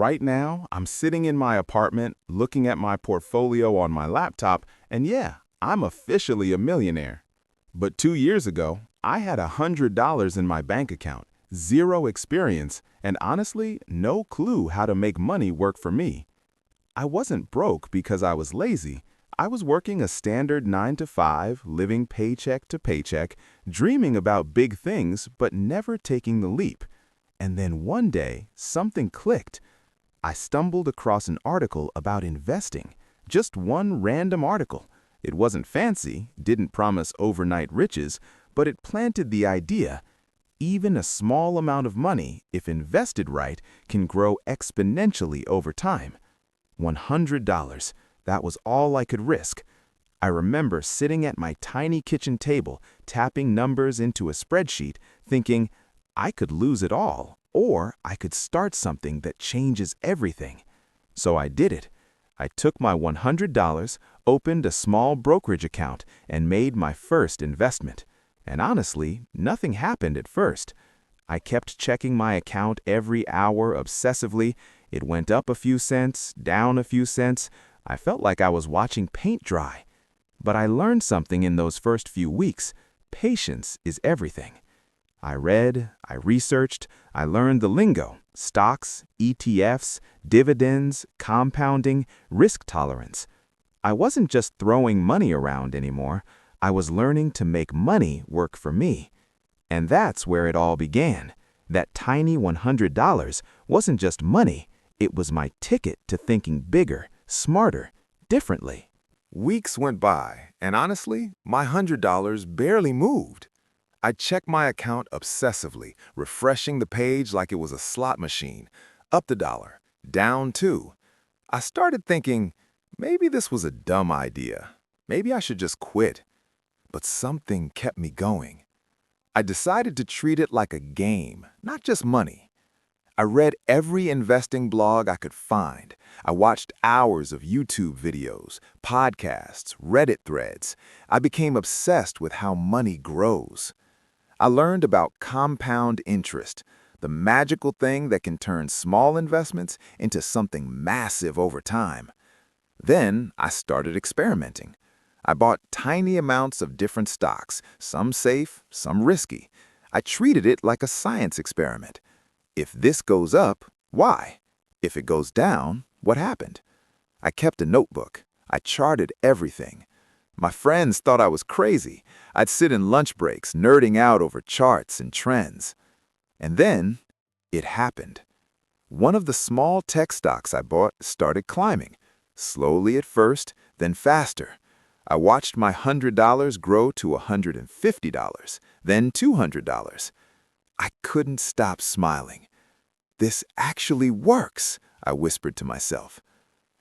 Right now, I'm sitting in my apartment, looking at my portfolio on my laptop, and yeah, I'm officially a millionaire. But 2 years ago, I had $100 in my bank account, zero experience, and honestly, no clue how to make money work for me. I wasn't broke because I was lazy. I was working a standard 9 to 5, living paycheck to paycheck, dreaming about big things, but never taking the leap. And then one day, something clicked. I stumbled across an article about investing. Just one random article. It wasn't fancy, didn't promise overnight riches, but it planted the idea. Even a small amount of money, if invested right, can grow exponentially over time. $100. That was all I could risk. I remember sitting at my tiny kitchen table, tapping numbers into a spreadsheet, thinking, I could lose it all, or I could start something that changes everything. So I did it. I took my $100, opened a small brokerage account, and made my first investment. And honestly, nothing happened at first. I kept checking my account every hour obsessively. It went up a few cents, down a few cents. I felt like I was watching paint dry. But I learned something in those first few weeks. Patience is everything. I read, I researched, I learned the lingo: stocks, ETFs, dividends, compounding, risk tolerance. I wasn't just throwing money around anymore. I was learning to make money work for me. And that's where it all began. That tiny $100 wasn't just money. It was my ticket to thinking bigger, smarter, differently. Weeks went by, and honestly, my $100 barely moved. I checked my account obsessively, refreshing the page like it was a slot machine. Up $1, down $2. I started thinking, maybe this was a dumb idea. Maybe I should just quit. But something kept me going. I decided to treat it like a game, not just money. I read every investing blog I could find. I watched hours of YouTube videos, podcasts, Reddit threads. I became obsessed with how money grows. I learned about compound interest, the magical thing that can turn small investments into something massive over time. Then I started experimenting. I bought tiny amounts of different stocks, some safe, some risky. I treated it like a science experiment. If this goes up, why? If it goes down, what happened? I kept a notebook. I charted everything. My friends thought I was crazy. I'd sit in lunch breaks, nerding out over charts and trends. And then, it happened. One of the small tech stocks I bought started climbing. Slowly at first, then faster. I watched my $100 grow to $150, then $200. I couldn't stop smiling. This actually works, I whispered to myself.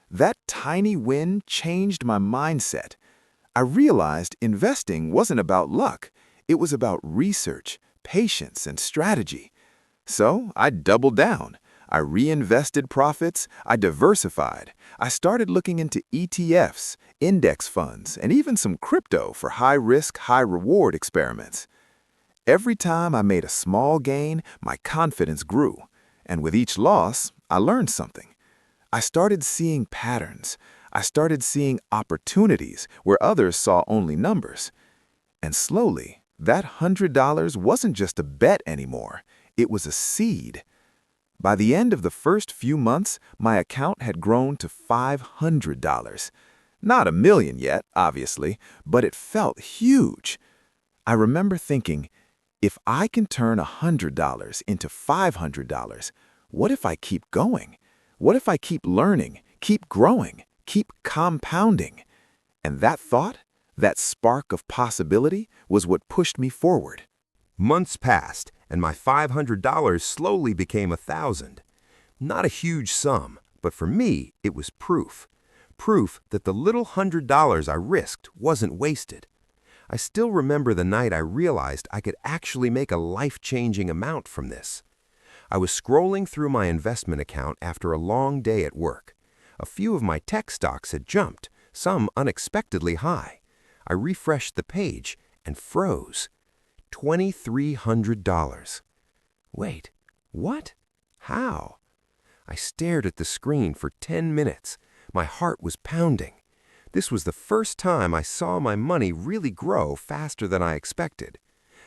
That tiny win changed my mindset. I realized investing wasn't about luck. It was about research, patience, and strategy. So I doubled down. I reinvested profits. I diversified. I started looking into ETFs, index funds, and even some crypto for high-risk, high-reward experiments. Every time I made a small gain, my confidence grew. And with each loss, I learned something. I started seeing patterns. I started seeing opportunities where others saw only numbers. And slowly, that $100 wasn't just a bet anymore. It was a seed. By the end of the first few months, my account had grown to $500. Not $1 million yet, obviously, but it felt huge. I remember thinking, if I can turn $100 into $500, what if I keep going? What if I keep learning, keep growing, keep compounding? And that thought, that spark of possibility, was what pushed me forward. Months passed, and my $500 slowly became $1,000. Not a huge sum, but for me, it was proof. Proof that the little $100 I risked wasn't wasted. I still remember the night I realized I could actually make a life-changing amount from this. I was scrolling through my investment account after a long day at work. A few of my tech stocks had jumped, some unexpectedly high. I refreshed the page and froze. $2,300. Wait, what? How? I stared at the screen for 10 minutes. My heart was pounding. This was the first time I saw my money really grow faster than I expected.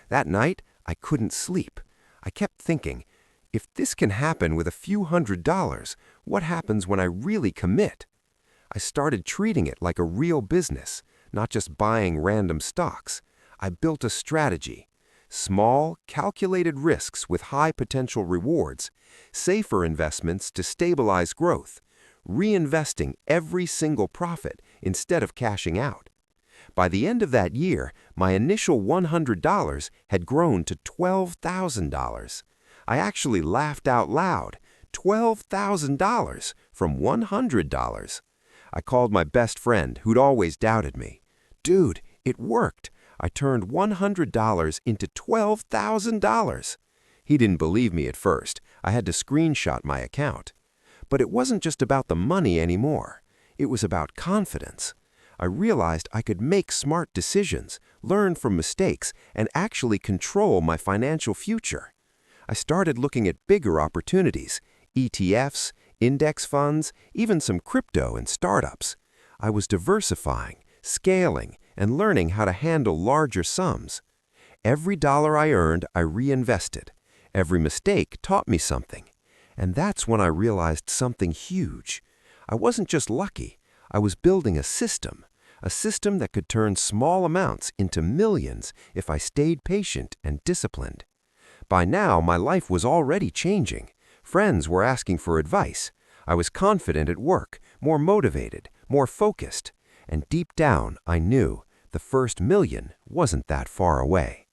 That night, I couldn't sleep. I kept thinking, if this can happen with a few $100s, what happens when I really commit? I started treating it like a real business, not just buying random stocks. I built a strategy. Small, calculated risks with high potential rewards, safer investments to stabilize growth, reinvesting every single profit instead of cashing out. By the end of that year, my initial $100 had grown to $12,000. I actually laughed out loud. $12,000 from $100. I called my best friend, who'd always doubted me. Dude, it worked. I turned $100 into $12,000. He didn't believe me at first. I had to screenshot my account. But it wasn't just about the money anymore. It was about confidence. I realized I could make smart decisions, learn from mistakes, and actually control my financial future. I started looking at bigger opportunities, ETFs, index funds, even some crypto and startups. I was diversifying, scaling, and learning how to handle larger sums. Every dollar I earned, I reinvested. Every mistake taught me something. And that's when I realized something huge. I wasn't just lucky. I was building a system that could turn small amounts into millions if I stayed patient and disciplined. By now, my life was already changing. Friends were asking for advice. I was confident at work, more motivated, more focused. And deep down, I knew the first million wasn't that far away.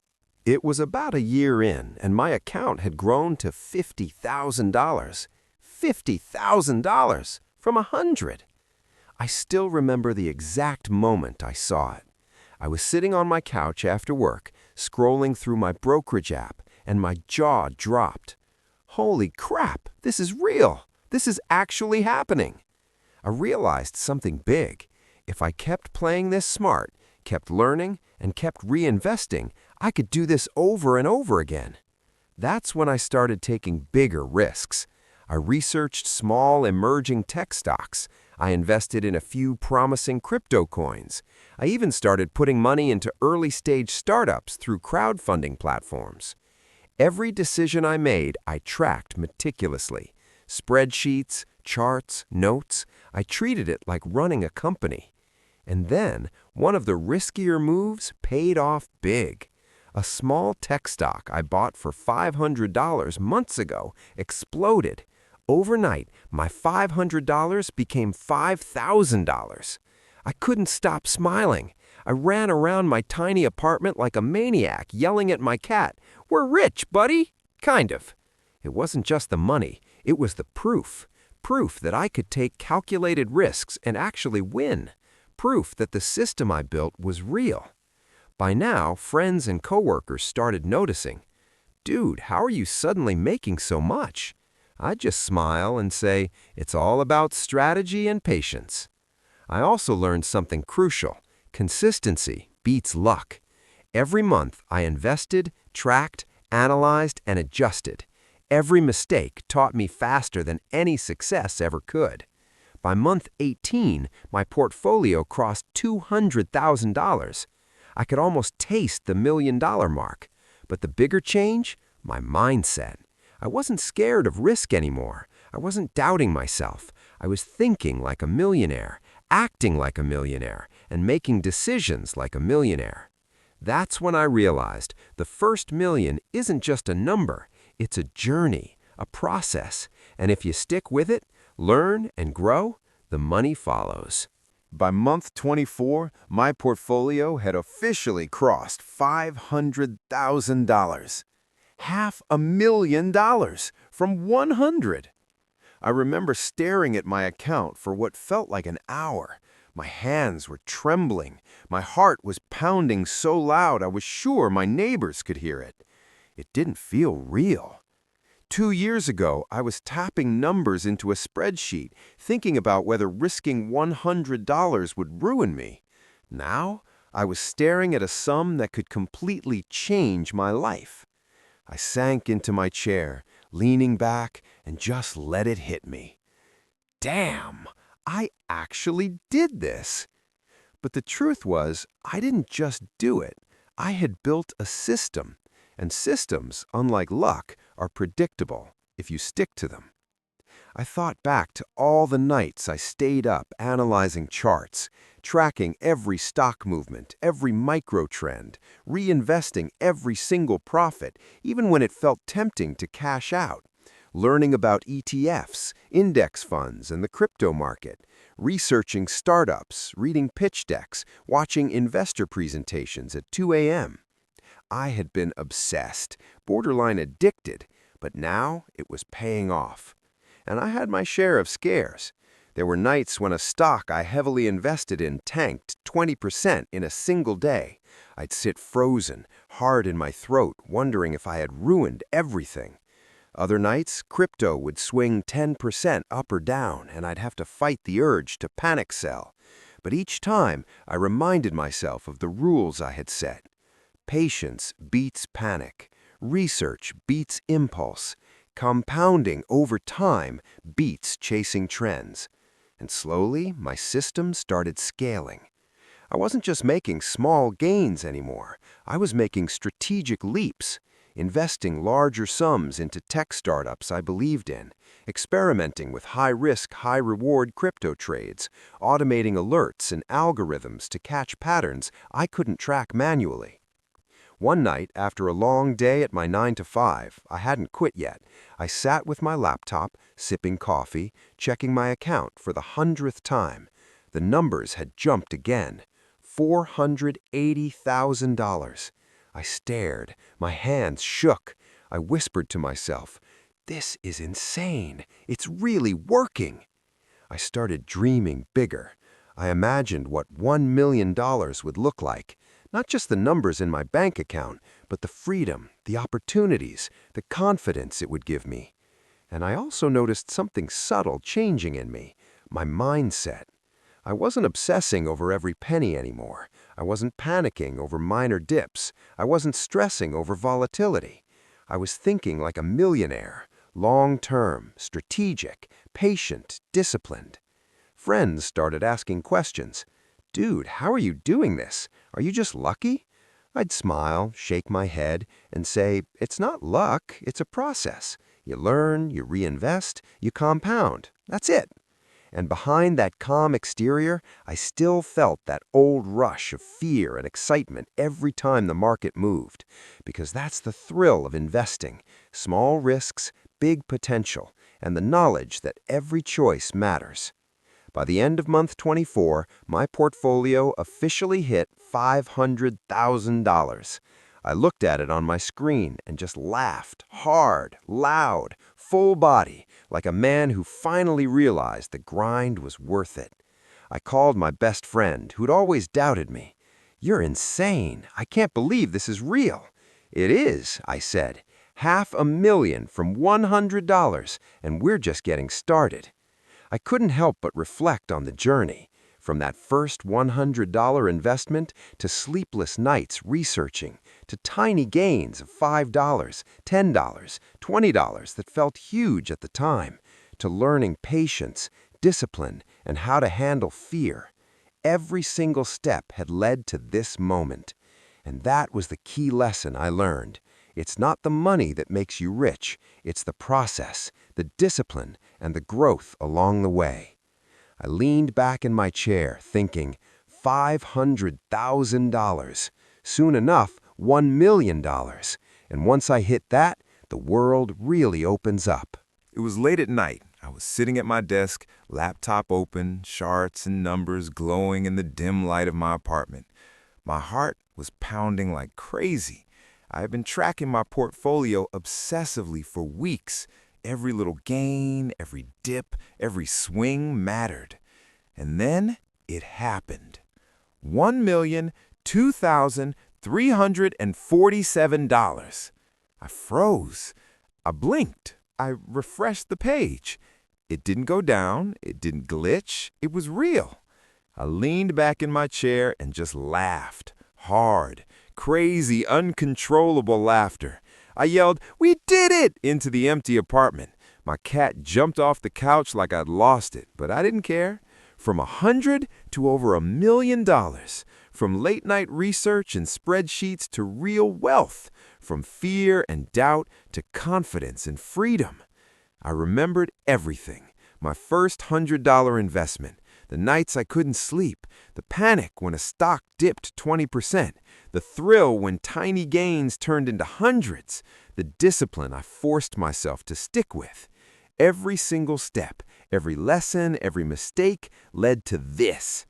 It was about a year in, and my account had grown to $50,000. $50,000 from 100. I still remember the exact moment I saw it. I was sitting on my couch after work, scrolling through my brokerage app, and my jaw dropped. Holy crap, this is real. This is actually happening. I realized something big. If I kept playing this smart, kept learning, and kept reinvesting, I could do this over and over again. That's when I started taking bigger risks. I researched small emerging tech stocks. I invested in a few promising crypto coins. I even started putting money into early-stage startups through crowdfunding platforms. Every decision I made, I tracked meticulously. Spreadsheets, charts, notes. I treated it like running a company. And then, one of the riskier moves paid off big. A small tech stock I bought for $500 months ago exploded. Overnight, my $500 became $5,000. I couldn't stop smiling. I ran around my tiny apartment like a maniac, yelling at my cat, "We're rich, buddy!" Kind of. It wasn't just the money, it was the proof. Proof that I could take calculated risks and actually win. Proof that the system I built was real. By now, friends and coworkers started noticing. "Dude, how are you suddenly making so much?" I'd just smile and say, "It's all about strategy and patience." I also learned something crucial. Consistency beats luck. Every month, I invested, tracked, analyzed, and adjusted. Every mistake taught me faster than any success ever could. By month 18, my portfolio crossed $200,000. I could almost taste the $1 million mark. But the bigger change? My mindset. I wasn't scared of risk anymore. I wasn't doubting myself. I was thinking like a millionaire, acting like a millionaire, and making decisions like a millionaire. That's when I realized the first million isn't just a number. It's a journey, a process. And if you stick with it, learn and grow, the money follows. By month 24, my portfolio had officially crossed $500,000. $500,000 from 100. I remember staring at my account for what felt like an hour. My hands were trembling. My heart was pounding so loud I was sure my neighbors could hear it. It didn't feel real. 2 years ago, I was tapping numbers into a spreadsheet, thinking about whether risking $100 would ruin me. Now, I was staring at a sum that could completely change my life. I sank into my chair, leaning back, and just let it hit me. Damn, I actually did this. But the truth was, I didn't just do it. I had built a system. And systems, unlike luck, are predictable if you stick to them. I thought back to all the nights I stayed up analyzing charts, tracking every stock movement, every micro trend, reinvesting every single profit, even when it felt tempting to cash out, learning about ETFs, index funds, and the crypto market, researching startups, reading pitch decks, watching investor presentations at 2 a.m. I had been obsessed, borderline addicted, but now it was paying off. And I had my share of scares. There were nights when a stock I heavily invested in tanked 20% in a single day. I'd sit frozen, hard in my throat, wondering if I had ruined everything. Other nights, crypto would swing 10% up or down, and I'd have to fight the urge to panic sell. But each time, I reminded myself of the rules I had set. Patience beats panic. Research beats impulse. Compounding over time beats chasing trends. And slowly, my system started scaling. I wasn't just making small gains anymore. I was making strategic leaps, investing larger sums into tech startups I believed in, experimenting with high-risk, high-reward crypto trades, automating alerts and algorithms to catch patterns I couldn't track manually. One night, after a long day at my 9-to-5, I hadn't quit yet. I sat with my laptop, sipping coffee, checking my account for the 100th time. The numbers had jumped again. $480,000. I stared. My hands shook. I whispered to myself, "This is insane. It's really working." I started dreaming bigger. I imagined what $1 million would look like. Not just the numbers in my bank account, but the freedom, the opportunities, the confidence it would give me. And I also noticed something subtle changing in me, my mindset. I wasn't obsessing over every penny anymore. I wasn't panicking over minor dips. I wasn't stressing over volatility. I was thinking like a millionaire, long-term, strategic, patient, disciplined. Friends started asking questions. "Dude, how are you doing this? Are you just lucky?" I'd smile, shake my head, and say, "It's not luck, it's a process. You learn, you reinvest, you compound. That's it." And behind that calm exterior, I still felt that old rush of fear and excitement every time the market moved. Because that's the thrill of investing. Small risks, big potential, and the knowledge that every choice matters. By the end of month 24, my portfolio officially hit $500,000. I looked at it on my screen and just laughed, hard, loud, full body, like a man who finally realized the grind was worth it. I called my best friend, who'd always doubted me. "You're insane. I can't believe this is real." "It is," I said. $500,000 from $100, and we're just getting started. I couldn't help but reflect on the journey, from that first $100 investment to sleepless nights researching, to tiny gains of $5, $10, $20 that felt huge at the time, to learning patience, discipline, and how to handle fear. Every single step had led to this moment. And that was the key lesson I learned. It's not the money that makes you rich, it's the process, the discipline, and the growth along the way. I leaned back in my chair, thinking, $500,000. Soon enough, $1 million. And once I hit that, the world really opens up. It was late at night. I was sitting at my desk, laptop open, charts and numbers glowing in the dim light of my apartment. My heart was pounding like crazy. I had been tracking my portfolio obsessively for weeks. Every little gain, every dip, every swing mattered. And then it happened. $1,002,347. I froze. I blinked. I refreshed the page. It didn't go down. It didn't glitch. It was real. I leaned back in my chair and just laughed. Hard, crazy, uncontrollable laughter. I yelled, "We did it!" into the empty apartment. My cat jumped off the couch like I'd lost it, but I didn't care. From 100 to over $1 million. From late-night research and spreadsheets to real wealth. From fear and doubt to confidence and freedom. I remembered everything. My first $100 investment. The nights I couldn't sleep. The panic when a stock dipped 20%. The thrill when tiny gains turned into hundreds. The discipline I forced myself to stick with. Every single step, every lesson, every mistake led to this.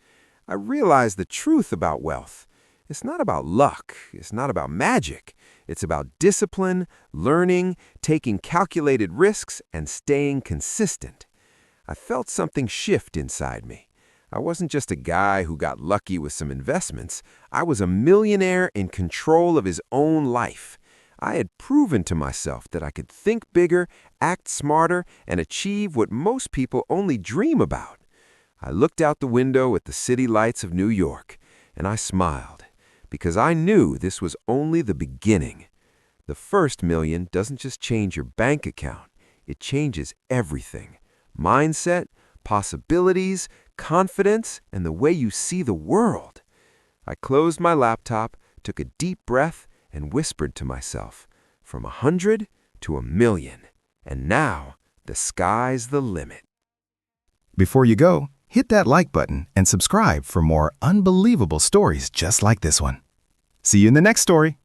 I realized the truth about wealth. It's not about luck. It's not about magic. It's about discipline, learning, taking calculated risks, and staying consistent. I felt something shift inside me. I wasn't just a guy who got lucky with some investments. I was a millionaire in control of his own life. I had proven to myself that I could think bigger, act smarter, and achieve what most people only dream about. I looked out the window at the city lights of New York, and I smiled, because I knew this was only the beginning. The first million doesn't just change your bank account, it changes everything. Mindset, possibilities, confidence, and the way you see the world. I closed my laptop, took a deep breath, and whispered to myself, from 100 to 1,000,000. And now, the sky's the limit. Before you go, hit that like button and subscribe for more unbelievable stories just like this one. See you in the next story.